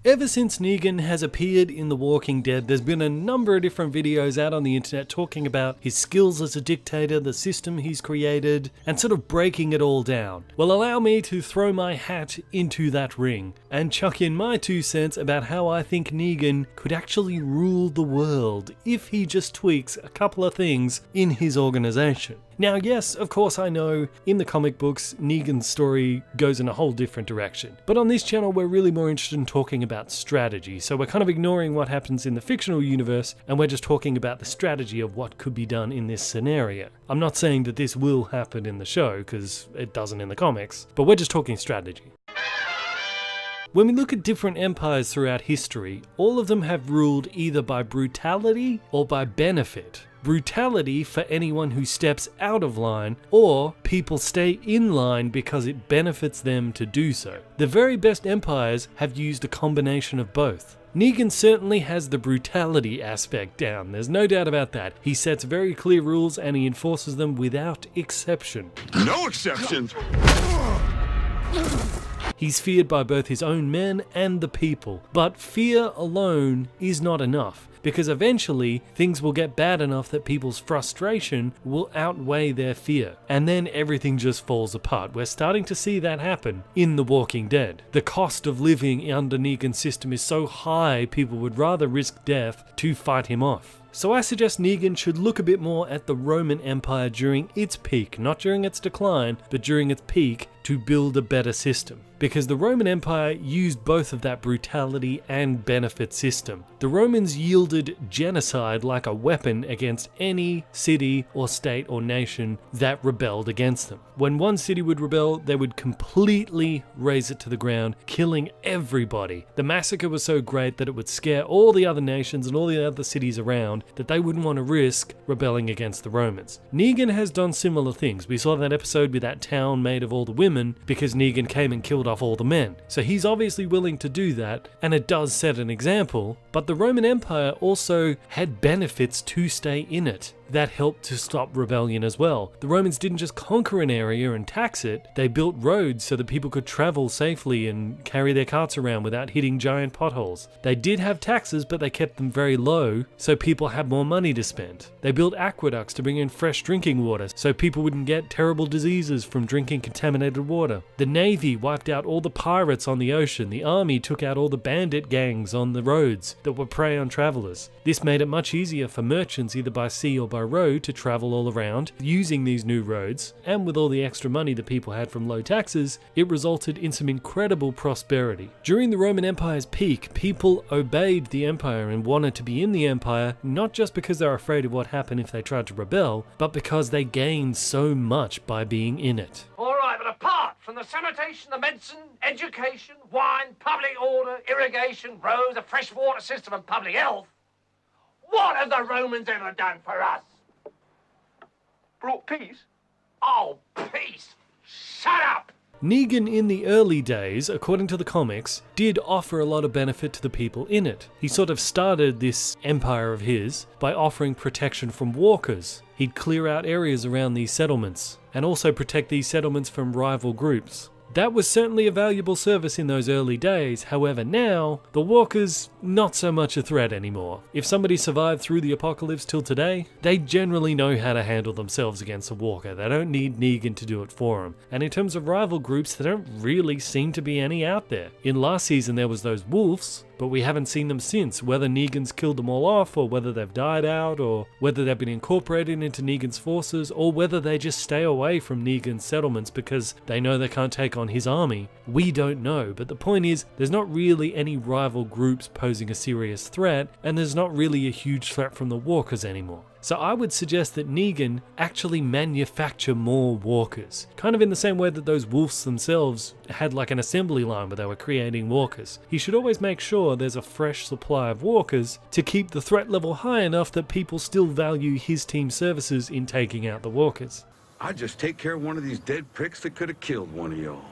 Ever since Negan has appeared in The Walking Dead, there's been a number of different videos out on the internet talking about his skills as a dictator, the system he's created, and sort of breaking it all down. Well, allow me to throw my hat into that ring and chuck in my 2 cents about how I think Negan could actually rule the world if he just tweaks a couple of things in his organization. Now, yes, of course I know in the comic books, Negan's story goes in a whole different direction. But on this channel, we're really more interested in talking about strategy. So we're kind of ignoring what happens in the fictional universe, and we're just talking about the strategy of what could be done in this scenario. I'm not saying that this will happen in the show, because it doesn't in the comics, but we're just talking strategy. When we look at different empires throughout history, all of them have ruled either by brutality or by benefit. Brutality for anyone who steps out of line, or people stay in line because it benefits them to do so. The very best empires have used a combination of both. Negan certainly has the brutality aspect down, there's no doubt about that. He sets very clear rules and he enforces them without exception. No exceptions! He's feared by both his own men and the people, but fear alone is not enough, because eventually things will get bad enough that people's frustration will outweigh their fear, and then everything just falls apart. We're starting to see that happen in The Walking Dead. The cost of living under Negan's system is so high, people would rather risk death to fight him off. So I suggest Negan should look a bit more at the Roman Empire during its peak, not during its decline, but during its peak, to build a better system. Because the Roman Empire used both of that brutality and benefit system. The Romans yielded genocide like a weapon against any city or state or nation that rebelled against them. When one city would rebel, they would completely raze it to the ground, killing everybody. The massacre was so great that it would scare all the other nations and all the other cities around that they wouldn't want to risk rebelling against the Romans. Negan has done similar things. We saw that episode with that town made of all the women because Negan came and killed off all the men. So he's obviously willing to do that, and it does set an example, but the Roman Empire also had benefits to stay in it that helped to stop rebellion as well. The Romans didn't just conquer an area and tax it, they built roads so that people could travel safely and carry their carts around without hitting giant potholes. They did have taxes, but they kept them very low so people had more money to spend. They built aqueducts to bring in fresh drinking water so people wouldn't get terrible diseases from drinking contaminated water. The Navy wiped out all the pirates on the ocean. The army took out all the bandit gangs on the roads that were prey on travelers. This made it much easier for merchants either by sea or by road to travel all around using these new roads, and with all the extra money that people had from low taxes, it resulted in some incredible prosperity. During the Roman Empire's peak, people obeyed the empire and wanted to be in the empire, not just because they were afraid of what happened if they tried to rebel, but because they gained so much by being in it. All right, but apart from the sanitation, the medicine, education, wine, public order, irrigation, roads, a fresh water system and public health, what have the Romans ever done for us? Brought peace? Oh, peace! Shut up! Negan in the early days, according to the comics, did offer a lot of benefit to the people in it. He sort of started this empire of his by offering protection from walkers. He'd clear out areas around these settlements, and also protect these settlements from rival groups. That was certainly a valuable service in those early days, however now, the walkers, not so much a threat anymore. If somebody survived through the apocalypse till today, they generally know how to handle themselves against a walker. They don't need Negan to do it for them. And in terms of rival groups, there don't really seem to be any out there. In last season there was those wolves, but we haven't seen them since, whether Negan's killed them all off, or whether they've died out, or whether they've been incorporated into Negan's forces, or whether they just stay away from Negan's settlements because they know they can't take on his army. We don't know, but the point is, there's not really any rival groups posing a serious threat, and there's not really a huge threat from the walkers anymore. So I would suggest that Negan actually manufacture more walkers. Kind of in the same way that those wolves themselves had like an assembly line where they were creating walkers. He should always make sure there's a fresh supply of walkers to keep the threat level high enough that people still value his team's services in taking out the walkers. I'd just take care of one of these dead pricks that could have killed one of y'all.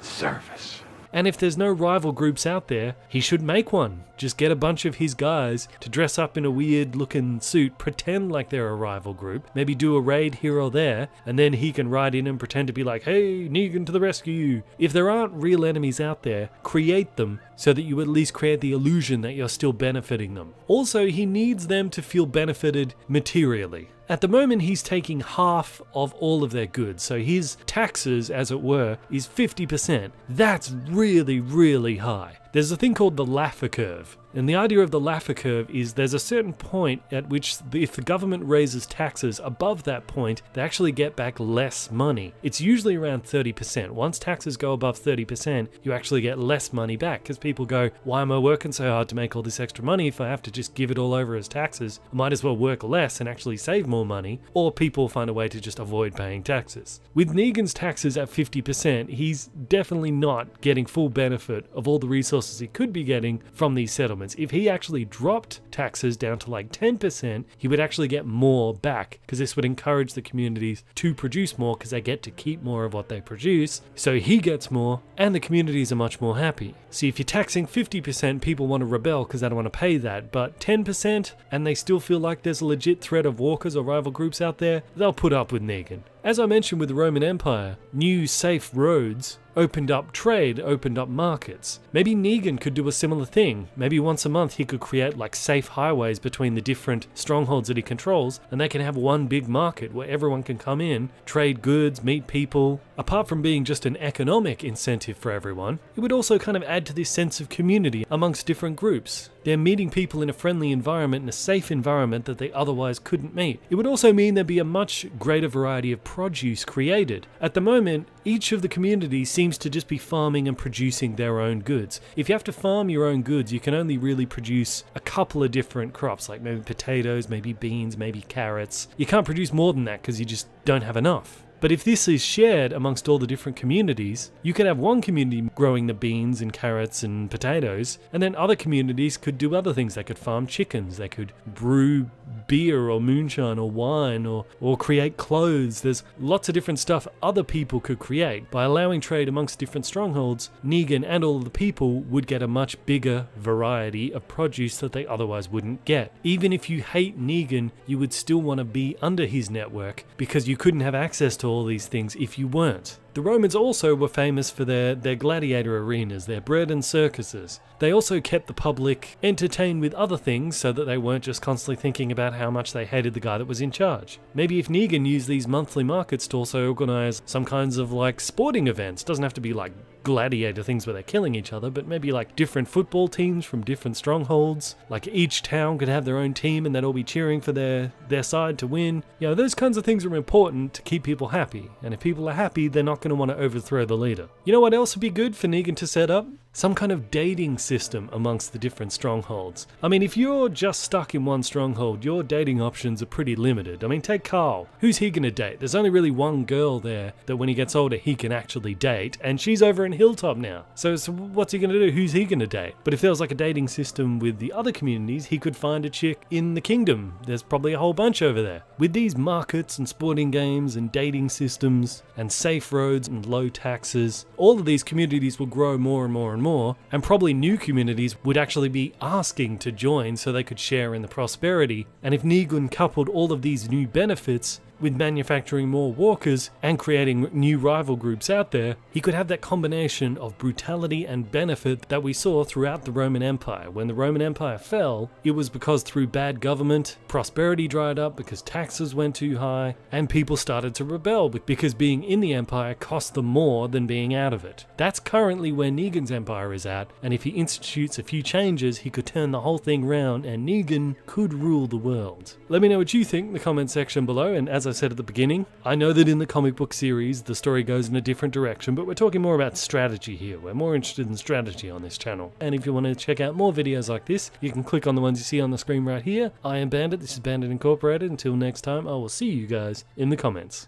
Service. And if there's no rival groups out there, he should make one. Just get a bunch of his guys to dress up in a weird looking suit, pretend like they're a rival group, maybe do a raid here or there, and then he can ride in and pretend to be like, hey, Negan to the rescue. If there aren't real enemies out there, create them so that you at least create the illusion that you're still benefiting them. Also, he needs them to feel benefited materially. At the moment, he's taking half of all of their goods, so his taxes, as it were, is 50%. That's really, really high. There's a thing called the Laffer curve. And the idea of the Laffer curve is there's a certain point at which if the government raises taxes above that point, they actually get back less money. It's usually around 30%. Once taxes go above 30%, you actually get less money back because people go, why am I working so hard to make all this extra money if I have to just give it all over as taxes? I might as well work less and actually save more money. Or people find a way to just avoid paying taxes. With Negan's taxes at 50%, he's definitely not getting full benefit of all the resources he could be getting from these settlements. If he actually dropped taxes down to like 10%, he would actually get more back because this would encourage the communities to produce more because they get to keep more of what they produce. So he gets more and the communities are much more happy. See, if you're taxing 50%, people want to rebel because they don't want to pay that, but 10% and they still feel like there's a legit threat of walkers or rival groups out there, they'll put up with Negan. As I mentioned with the Roman Empire, new safe roads opened up trade, opened up markets. Maybe Negan could do a similar thing. Maybe once a month he could create like safe highways between the different strongholds that he controls, and they can have one big market where everyone can come in, trade goods, meet people. Apart from being just an economic incentive for everyone, it would also kind of add to this sense of community amongst different groups. They're meeting people in a friendly environment, in a safe environment that they otherwise couldn't meet. It would also mean there'd be a much greater variety of produce created. At the moment, each of the communities seems to just be farming and producing their own goods. If you have to farm your own goods, you can only really produce a couple of different crops, like maybe potatoes, maybe beans, maybe carrots. You can't produce more than that because you just don't have enough. But if this is shared amongst all the different communities, you could have one community growing the beans and carrots and potatoes, and then other communities could do other things. They could farm chickens, they could brew beer or moonshine or wine or create clothes. There's lots of different stuff other people could create. By allowing trade amongst different strongholds, Negan and all of the people would get a much bigger variety of produce that they otherwise wouldn't get. Even if you hate Negan, you would still want to be under his network because you couldn't have access to all these things if you weren't. The Romans also were famous for their gladiator arenas, their bread and circuses. They also kept the public entertained with other things so that they weren't just constantly thinking about how much they hated the guy that was in charge. Maybe if Negan used these monthly markets to also organize some kinds of like sporting events, doesn't have to be like gladiator things where they're killing each other, but maybe like different football teams from different strongholds. Like each town could have their own team and they'd all be cheering for their side to win. You know, those kinds of things are important to keep people happy. And if people are happy, they're not going to want to overthrow the leader. You know what else would be good for Negan to set up? Some kind of dating system amongst the different strongholds. I mean, if you're just stuck in one stronghold, your dating options are pretty limited. I mean, take Carl. Who's he gonna date? There's only really one girl there that when he gets older, he can actually date, and she's over in Hilltop now. So what's he gonna do? Who's he gonna date? But if there was like a dating system with the other communities, he could find a chick in the kingdom. There's probably a whole bunch over there. With these markets and sporting games and dating systems and safe roads and low taxes, all of these communities will grow more and more and more, and probably new communities would actually be asking to join so they could share in the prosperity. And if Negan coupled all of these new benefits with manufacturing more walkers and creating new rival groups out there, he could have that combination of brutality and benefit that we saw throughout the Roman Empire. When the Roman Empire fell, it was because through bad government, prosperity dried up because taxes went too high, and people started to rebel because being in the empire cost them more than being out of it. That's currently where Negan's empire is at, and if he institutes a few changes, he could turn the whole thing round and Negan could rule the world. Let me know what you think in the comment section below, and as I said at the beginning, I know that in the comic book series the story goes in a different direction, but we're talking more about strategy here. We're more interested in strategy on this channel. And if you want to check out more videos like this, you can click on the ones you see on the screen right here. I am Bandit, this is Bandit Incorporated. Until next time, I will see you guys in the comments.